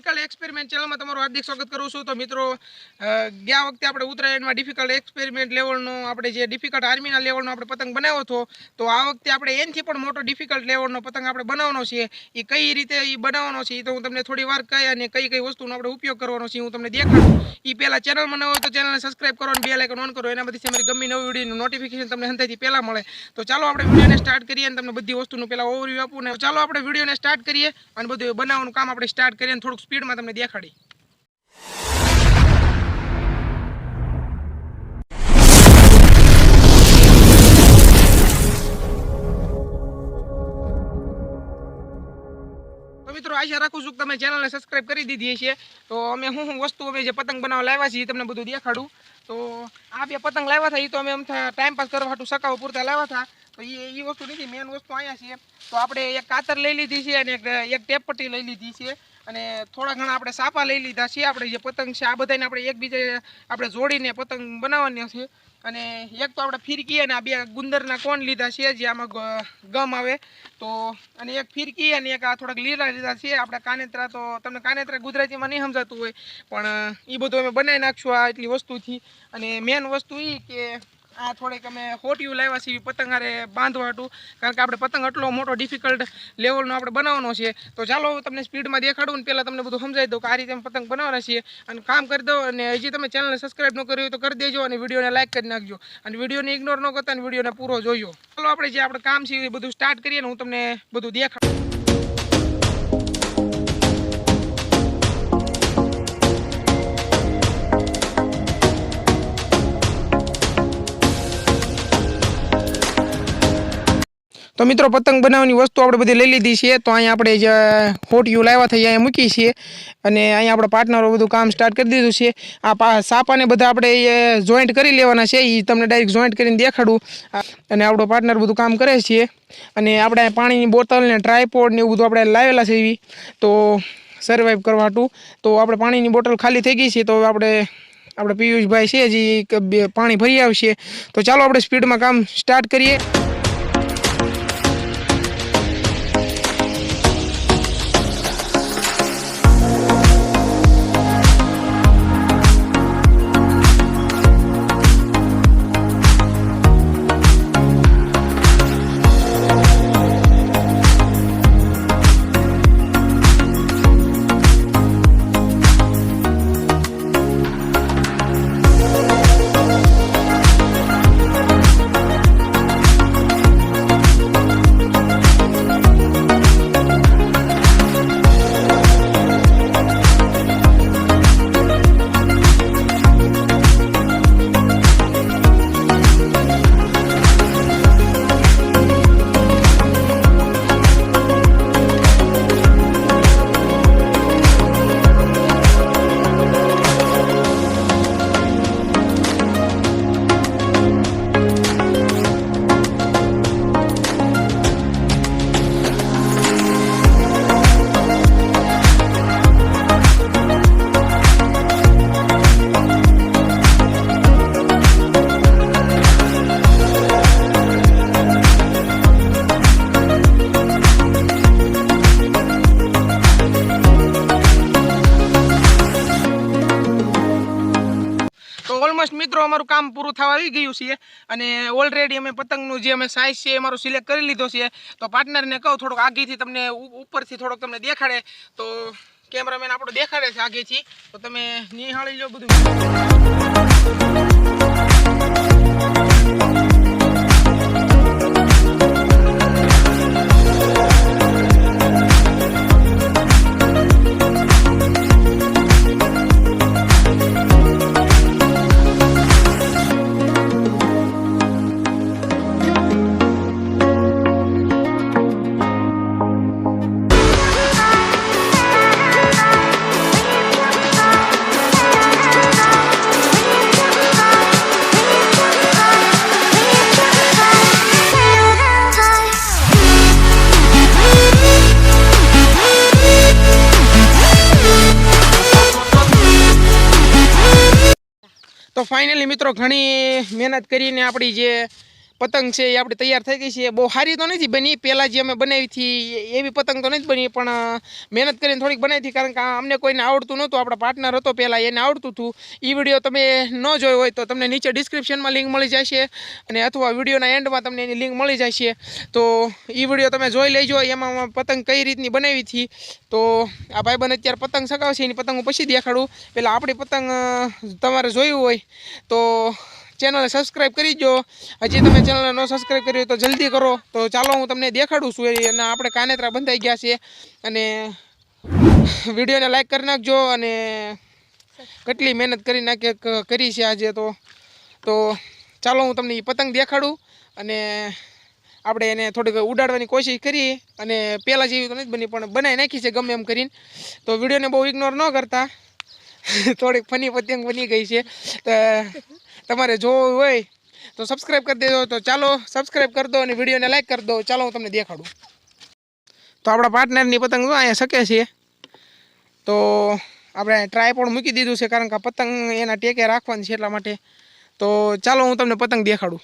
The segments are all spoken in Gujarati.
ડિફિકલ્ટ એક્સપેરિમેન્ટ ચેનલમાં તમારું હાર્દિક સ્વાગત કરું છું। તો મિત્રો ગયા વખતે આપણે ઉત્તરાયણમાં ડિફિકલ્ટ એક્સપેરિમેન્ટ લેવલનો આપણે જે ડિફિકલ્ટ આર્મીના લેવલનો આપણે પતંગ બનાવ્યો હતો, તો આ વખતે આપણે એનથી પણ મોટો ડિફિકલ્ટ લેવલનો પતંગ આપણે બનાવવાનો છે। એ કઈ રીતે એ બનાવવાનો છે તો હું તમને થોડી વાર કહી અને કઈ કઈ વસ્તુનો આપણે ઉપયોગ કરવાનો છે હું તમને દેખાડું। એ પહેલાં ચેનલમાં ન હોય તો ચેનલને સબસ્ક્રાઈબ કરો અને બેલ આઇકન ઓન કરો, એના બધી અમારી ગમે નવી વિડીયોનું નોટિફિકેશન તમને હંતાઈથી પહેલાં મળે। તો ચાલો આપણે વિડીયોને સ્ટાર્ટ કરીએ અને તમને બધી વસ્તુનું પહેલાં ઓવરવ્યૂ આપું ને ચાલો આપણે વિડીયોને સ્ટાર્ટ કરીએ અને બધું બનાવવાનું કામ આપણે સ્ટાર્ટ કરીએ અને થોડુંક સ્પીડમાં તમને દેખાડી। તો મિત્રો આશા રાખું છું કે તમે ચેનલને સબસ્ક્રાઇબ કરી દીધી છે। તો અમે હું વસ્તુ અમે જે પતંગ બનાવવા લાવ્યા છીએ તમને બધું દેખાડું। તો આ બે પતંગ લાવ્યા હતા એ તો અમે એમ ટાઈમ પાસ કરવા હાટું સકાવ પૂરતા લાવ્યા હતા। તો એ વસ્તુ નથી, મેન વસ્તુ અહીંયા છે। તો આપણે એક કાતર લઈ લીધી છે અને એક ટેપ પટ્ટી લઈ લીધી છે અને થોડા ઘણા આપણે સાપા લઈ લીધા છે। આપણે જે પતંગ છે આ બધાને આપણે એકબીજા આપણે જોડીને પતંગ બનાવવાની છે। અને એક તો આપણે ફિરકી અને આ બે ગુંદરના કોણ લીધા છે જે આમાં ગમ આવે તો, અને એક ફિરકી અને એક આ થોડાક લીલા લીધા છે। આપણે કાનેત્રા તો તમને કાનેત્રા ગુજરાતીમાં નહીં સમજાતું હોય પણ એ બધું અમે બનાવી નાખશું આ એટલી વસ્તુથી। અને મેન વસ્તુ એ કે આ થોડીક અમે હોટિયું લાવ્યા છીએ પતંગ હારે બાંધવા હાટું, કારણ કે આપણે પતંગ એટલો મોટો ડિફિકલ્ટ લેવલનો આપણે બનાવવાનો છે। તો ચાલો તમને સ્પીડમાં દેખાડું ને પહેલાં તમને બધું સમજાવી દઉં કે આ રીતે અમે પતંગ બનાવવાના છીએ અને કામ કરી દો। અને હજી તમે ચેનલને સબસ્ક્રાઈબ ન કર્યું હોય તો કરી દેજો અને વિડીયોને લાઈક કરી નાખજો અને વિડીયોને ઇગ્નોર ન કરતા અને વિડીયોને પૂરો જોયો। ચાલો આપણે જે આપણે કામ છે એ બધું સ્ટાર્ટ કરીએ ને હું તમને બધું દેખાડું। તો મિત્રો પતંગ બનાવવાની વસ્તુ આપણે બધી લઈ લીધી છે। તો અહીંયા આપણે જે હોટિયું લાવ્યા હતા અહીંયા મૂકી છીએ અને અહીંયા આપણા પાર્ટનરો બધું કામ સ્ટાર્ટ કરી દીધું છે। આ સાપાને બધા આપણે જોઈન્ટ કરી લેવાના છે, એ તમને ડાયરેક્ટ જોઈન્ટ કરીને દેખાડું। અને આપણો પાર્ટનર બધું કામ કરે છે અને આપણે પાણીની બોટલ ને ટ્રાયપોડ ને એવું બધું આપણે લાવેલા છે એવી તો સર્વાઈવ કરવા હાટું। તો આપણે પાણીની બોટલ ખાલી થઈ ગઈ છે તો આપણે પિયુષભાઈ છે હજી પાણી ભરી આવશે। તો ચાલો આપણે સ્પીડમાં કામ સ્ટાર્ટ કરીએ। ઓલમોસ્ટ મિત્રો અમારું કામ પૂરું થવા આવી ગયું છે અને ઓલરેડી અમે પતંગનું જે અમે સાઇઝ છે અમારું સિલેક્ટ કરી લીધો છે। તો પાર્ટનરને કહું થોડુંક આગેથી તમને ઉપરથી થોડોક તમને દેખાડે, તો કેમેરામેન આપણો દેખાડે છે આગેથી, તો તમે નિહાળી લો બધું। તો ફાઇનલી મિત્રો ઘણી મહેનત કરીને આપણી જે પતંગ છે એ આપણે તૈયાર થઈ ગઈ છે. બહુ સારી તો નથી બની, પહેલાં જે અમે બનાવી હતી એવી પતંગ તો નથી બની, પણ મહેનત કરીને થોડીક બનાવી હતી, કારણ કે અમને કોઈને આવડતું નહોતું. આપણા પાર્ટનર હતો પહેલાં, એને આવડતું હતું. એ વિડીયો તમે ન જોયો હોય તો તમને નીચે ડિસ્ક્રિપ્શનમાં લિંક મળી જશે, અને અથવા વિડીયોના એન્ડમાં તમને એની લિંક મળી જશે. તો એ વિડીયો તમે જોઈ લેજો. એમાં પતંગ કઈ રીતની બનાવી હતી. તો આ ભાઈબંધ અત્યારે પતંગ સગાવશે, એની પતંગ હું પછી દેખાડું. પહેલાં આપણી પતંગ તમારે જોયું હોય તો ચેનલને સબસ્ક્રાઈબ કરી દો. હજી તમે ચેનલને ન સબસ્ક્રાઈબ કરી હોય તો જલ્દી કરો. તો ચાલો હું તમને દેખાડું છું. અને આપણે કાનેતરા બંધાઈ ગયા છે, અને વિડીયોને લાઈક કરી નાખજો. અને કેટલી મહેનત કરી છે આજે. તો ચાલો હું તમને એ પતંગ દેખાડું, અને આપણે એને થોડીક ઉડાડવાની કોશિશ કરીએ. અને પહેલાં જેવી તો નથી બની, પણ બનાવી નાખી છે ગમે એમ કરીને. તો વિડીયોને બહુ ઇગ્નોર ન કરતા. થોડીક ફની પતંગ બની ગઈ છે. તમારે જોવું હોય તો સબસ્ક્રાઈબ કરી દેજો. તો ચાલો સબસ્ક્રાઈબ કરી દો અને વિડીયોને લાઈક કરી દો. ચાલો હું તમને દેખાડું. તો આપણા પાર્ટનરની પતંગ જો અહીંયા શકે છે. તો આપણે ટ્રાયપોડ મૂકી દીધું છે, કારણ કે પતંગ એના ટેકે રાખવાની છે એટલા માટે. તો ચાલો હું તમને પતંગ દેખાડું.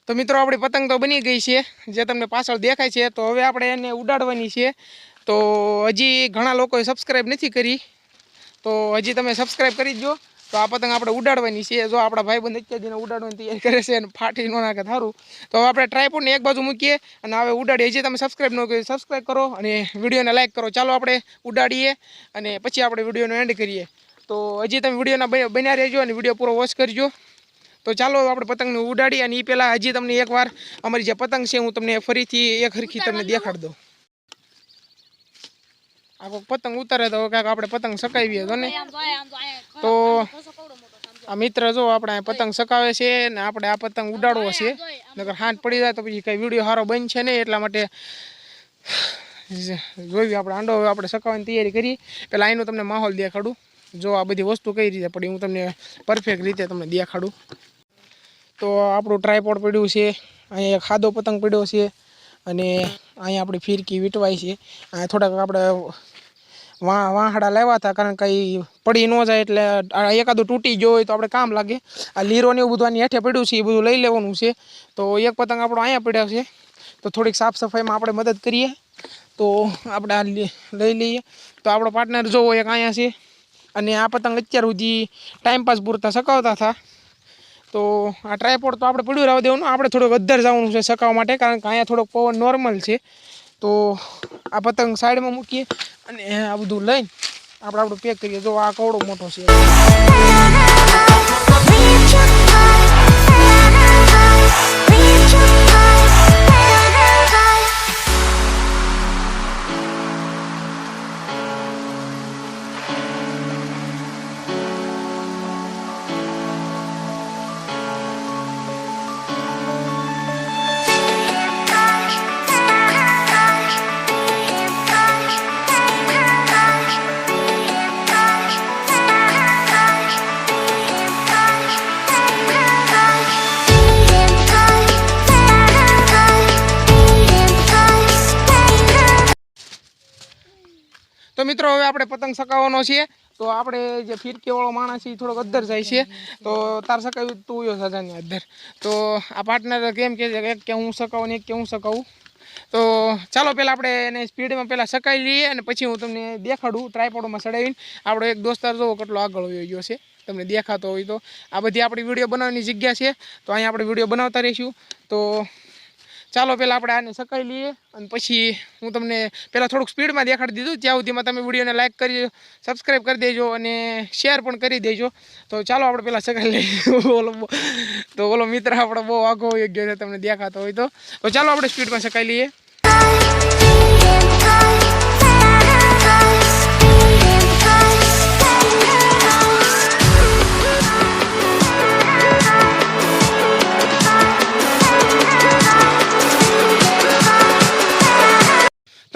તો મિત્રો આપણી પતંગ તો બની ગઈ છે, જે તમને પાછળ દેખાય છે. તો હવે આપણે એને ઉડાડવાની છે. તો હજી ઘણા લોકોએ સબસ્ક્રાઈબ નથી કરી, તો હજી તમે સબસ્ક્રાઈબ કરી દો. તો આ પતંગ આપણે ઉડાડવાની છે. જો આપણા ભાઈબંધ અત્યારને ઉડાડવાની તૈયારી કરે છે, અને ફાટી ન નાખે સારું. તો હવે આપણે ટ્રાયપોડને એક બાજુ મૂકીએ અને હવે ઉડાડીએ. હજી તમે સબસ્ક્રાઈબ ન કરી, સબસ્ક્રાઈબ કરો અને વિડીયોને લાઈક કરો. ચાલો આપણે ઉડાડીએ અને પછી આપણે વિડીયોનો એન્ડ કરીએ. તો હજી તમે વિડીયોના બન્યા રહેજો અને વિડીયો પૂરો વોચ કરજો. તો ચાલો આપણે પતંગને ઉડાડીએ. અને એ પહેલાં હજી તમને એકવાર અમારી જે પતંગ છે હું તમને ફરીથી એક હરખી તમને દેખાડી દઉં. આ પતંગ ઉતારે તો કાંઈક આપણે પતંગ સકાવીએ તો ને. તો આ મિત્ર જો આપણે પતંગ સકાવે છે, ને આપણે આ પતંગ ઉડાડવો છે. નકર હાથ પડી જાય તો પછી કંઈ વિડીયો સારો બનશે નહીં. એટલા માટે જોયું આપણે આંડો આપણે સકાવવાની તૈયારી કરી. પહેલાં અહીંનો તમને માહોલ દેખાડું. જો આ બધી વસ્તુ કઈ રીતે પડી હું તમને પરફેક્ટ રીતે તમને દેખાડું. તો આપણું ટ્રાયપોડ પડ્યું છે, અહીંયા એક ખાધો પતંગ પડ્યો છે, અને અહીંયા આપણી ફિરકી વીંટવાય છે. અહીંયા થોડાક આપણે વાહડા લાવ્યા હતા, કારણ કે પડી ન જાય એટલે એકાદું તૂટી ગયો હોય તો આપણે કામ લાગે. આ લીરો ને એવું બધું આની હેઠે પડ્યું છે, એ બધું લઈ લેવાનું છે. તો એક પતંગ આપણો અહીંયા પડ્યા છે. તો થોડીક સાફ સફાઈમાં આપણે મદદ કરીએ. તો આપણે આ લઈ લઈએ. તો આપણો પાર્ટનર જોવો એક અહીંયા છે, અને આ પતંગ અત્યાર સુધી ટાઈમપાસ પૂરતા સકાવતા હતા. તો આ ટ્રાયપોડ તો આપણે પડ્યું રહેવા દેવાનું. આપણે થોડુંક અદ્ધર જવાનું છે સકાવવા માટે, કારણ કે અહીંયા થોડોક પવન નોર્મલ છે. તો આ પતંગ સાઈડમાં મૂકીએ અને આ બધું લઈને આપણું પેક કરીએ. જો આ કવડો મોટો છે. તો મિત્રો હવે આપણે પતંગ સકાવવાનો છે. તો આપણે જે ફિરકીવાળો માણસ છે એ થોડોક અદ્ધર જાય છે. તો તાર સકાવ્યું તું યો સજાની અદ્ધર. તો આ પાર્ટનર કેમ કે છે એક કે હું સકાવું ને એક કે હું સકાવું. તો ચાલો પહેલાં આપણે એને સ્પીડમાં પહેલાં સકાવી લઈએ, અને પછી હું તમને દેખાડું ટ્રાયપોડમાં ચડાવીને. આપણો એક દોસ્તાર જોવો કેટલો આગળ વયો ગયો છે, તમને દેખાતો હોય તો. આ બધી આપણી વિડીયો બનાવવાની જગ્યા છે. તો અહીંયા આપણે વિડીયો બનાવતા રહીશું. તો ચાલો પહેલાં આપણે આને સકાવી લઈએ, અને પછી હું તમને પહેલાં થોડુંક સ્પીડમાં દેખાડી દીધું. ત્યાં સુધીમાં તમે વિડીયોને લાઈક કરી, સબસ્ક્રાઈબ કરી દેજો અને શેર પણ કરી દેજો. તો ચાલો આપણે પહેલાં સકાવી લઈએ. ઓલો મિત્ર આપણો બહુ આઘો હોય ગયો છે, તમને દેખાતો હોય તો ચાલો આપણે સ્પીડમાં સકાવી લઈએ.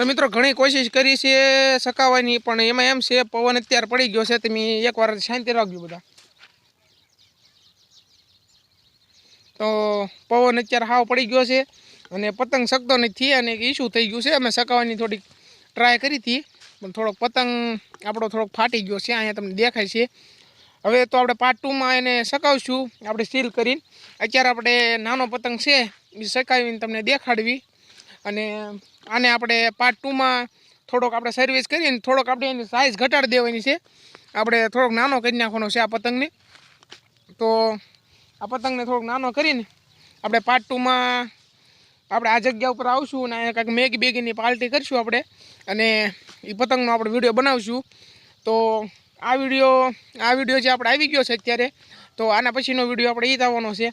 તો તો મિત્રો ઘણી કોશિશ કરી છે સકાવવાની, પણ એમાં એમ છે પવન અત્યારે પડી ગયો છે. તમે એકવાર શાંતિ રાખજો બધા. તો પવન અત્યારે હાવ પડી ગયો છે અને પતંગ શકતો નથી અને ઇસ્યુ થઈ ગયું છે. અમે સકાવવાની થોડીક ટ્રાય કરી હતી, પણ થોડોક પતંગ આપણો થોડોક ફાટી ગયો છે. અહીંયા તમને દેખાય છે. હવે તો આપણે પાર્ટ 2માં એને સકાવશું આપણે સીલ કરીને. અત્યારે આપણે નાનો પતંગ છે એ સકાવીને તમને દેખાડવી, અને આને આપણે પાર્ટ 2માં થોડોક આપણે સર્વિસ કરીને થોડોક આપણે એની સાઇઝ ઘટાડી દેવાની છે. આપણે થોડોક નાનો કરી નાખવાનો છે આ પતંગને. તો આ પતંગને થોડોક નાનો કરીને આપણે પાર્ટ 2માં આપણે આ જગ્યા ઉપર આવશું અને કાંઈક મેગી બેગીની પાર્ટી કરીશું આપણે, અને એ પતંગનો આપણે વિડીયો બનાવશું. તો આ વિડીયો જે આપણે આવી ગયો છે અત્યારે, તો આના પછીનો વિડીયો આપણે એ જ આવવાનો છે.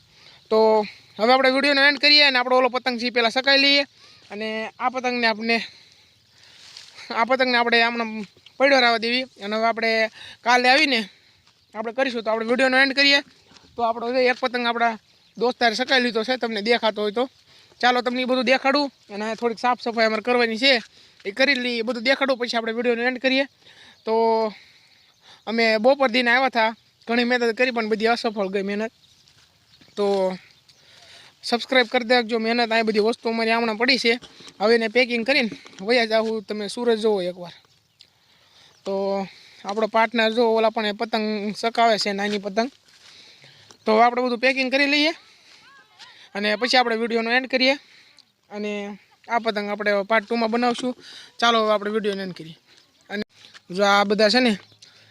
તો હવે આપણે વિડીયોનો એન્ડ કરીએ અને આપણો ઓલો પતંગ છે પહેલાં સકાઈ લઈએ, અને આ પતંગને આપણે આમને પડ્યો રહેવા દેવી. અને હવે આપણે કાલે આવીને આપણે કરીશું. તો આપણે વિડીયોનો એન્ડ કરીએ. તો આપણો એક પતંગ આપણા દોસ્તારે સકાઈ લીધો છે, તમને દેખાતો હોય તો ચાલો તમને એ બધું દેખાડું. અને થોડીક સાફ સફાઈ અમારે કરવાની છે, એ કરી લઈએ, બધું દેખાડું, પછી આપણે વિડીયોનો એન્ડ કરીએ. તો અમે બપોર દીને આવ્યા હતા, ઘણી મહેનત કરી પણ બધી અસફળ ગઈ મહેનત. તો સબસ્ક્રાઈબ કરી દેજો. મહેનત આ બધી વસ્તુ અમારી હમણાં પડી છે. હવે એને પેકિંગ કરીને વયા જાઉં. તમે સૂરજ જોવો એકવાર. તો આપણો પાર્ટનર જો ઓલા પણ પતંગ સકાવે છે, નાની પતંગ. તો આપણે બધું પેકિંગ કરી લઈએ અને પછી આપણે વિડીયોનો એન્ડ કરીએ, અને આ પતંગ આપણે પાર્ટ 2માં બનાવશું. ચાલો હવે આપણે વિડીયોનો એન્ડ કરીએ. અને જો આ બધા છે ને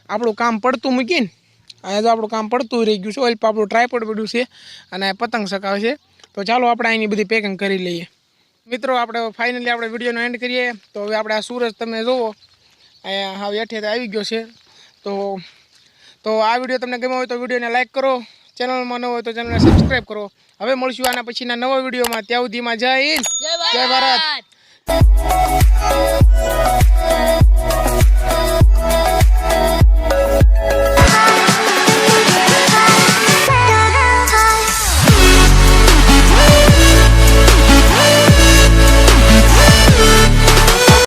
આપણું કામ પડતું મૂકીને અહીંયા જો આપણું કામ પડતું રહી ગયું છે. ઓઇલ આપણું ટ્રાયપોડ પડ્યું છે અને પતંગ સકાવે છે. તો ચાલો આપણે અહીંની બધી પેકિંગ કરી લઈએ. મિત્રો આપણે ફાઇનલી આપણે વિડીયોનો એન્ડ કરીએ. તો હવે આપણે આ સૂરજ તમે જુઓ અહીંયા હાવ હેઠે આવી ગયો છે. તો આ વિડીયો તમને ગમ્યો હોય તો વિડીયોને લાઈક કરો, ચેનલમાં ન હોય તો ચેનલને સબસ્ક્રાઈબ કરો. હવે મળશું આના પછીના નવા વિડીયોમાં. ત્યાં સુધીમાં જય હિન્દ, જય ભારત.